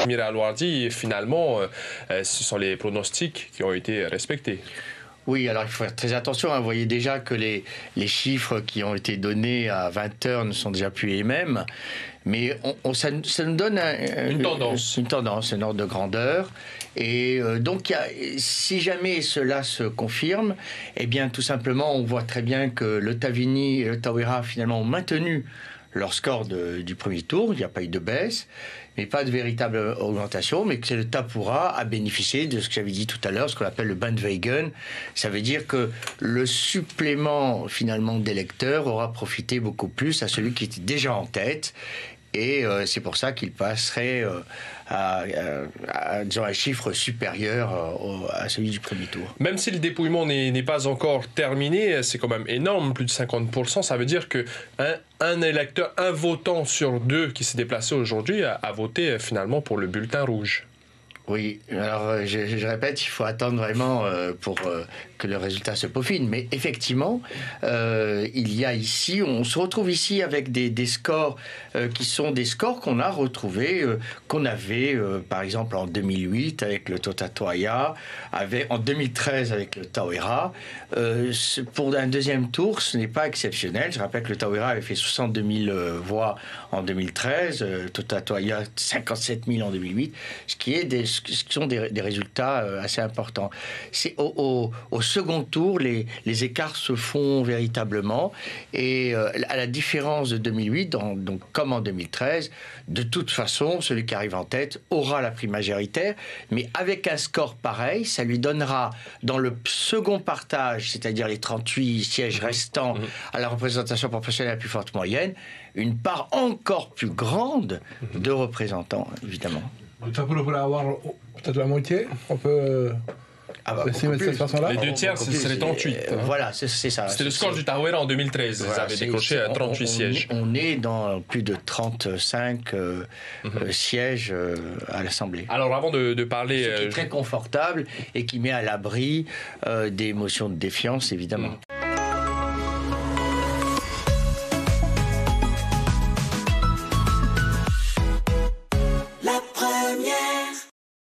Mira Alouardi, finalement, ce sont les pronostics qui ont été respectés. Oui, alors il faut faire très attention. Vous voyez déjà que les chiffres qui ont été donnés à 20 heures ne sont déjà plus les mêmes. Mais ça nous donne une tendance. Une tendance, un ordre de grandeur. Et donc, si jamais cela se confirme, eh bien, tout simplement, on voit très bien que le Tavini et le Tauera, finalement, ont maintenu leur score du premier tour. Il n'y a pas eu de baisse, mais pas de véritable augmentation, mais que c'est le Tapura à bénéficier de ce que j'avais dit tout à l'heure, ce qu'on appelle le Bandwagon. Ça veut dire que le supplément, finalement, d'électeurs aura profité beaucoup plus à celui qui était déjà en tête. Et c'est pour ça qu'il passerait disons, un chiffre supérieur à celui du premier tour. Même si le dépouillement n'est pas encore terminé, c'est quand même énorme, plus de 50%. Ça veut dire qu'un électeur, un votant sur deux qui s'est déplacé aujourd'hui a voté finalement pour le bulletin rouge. Oui, alors je répète, il faut attendre vraiment pour que le résultat se peaufine. Mais effectivement, il y a ici, on se retrouve ici avec des scores qui sont des scores qu'on a retrouvés, qu'on avait par exemple en 2008 avec le Totatoaya, en 2013 avec le Tauera. Pour un deuxième tour, ce n'est pas exceptionnel. Je rappelle que le Tauera avait fait 62 000 voix en 2013, le Totatoaya 57 000 en 2008, ce qui sont des résultats assez importants. C'est au second tour, les écarts se font véritablement. Et à la différence de 2008, donc comme en 2013, de toute façon, celui qui arrive en tête aura la prime majoritaire. Mais avec un score pareil, ça lui donnera, dans le second partage, c'est-à-dire les 38 sièges restants à la représentation proportionnelle la plus forte moyenne, une part encore plus grande de représentants, évidemment. Ça pourrait avoir peut-être la moitié. On peut estimer de cette façon-là. Les 2/3, ce serait 38. Voilà, c'est ça. C'était le score du Tauera en 2013. Voilà, ils avaient décroché à 38 sièges. On est dans plus de 35 sièges à l'Assemblée. Alors, avant de parler... Ce qui est très confortable et qui met à l'abri des motions de défiance, évidemment.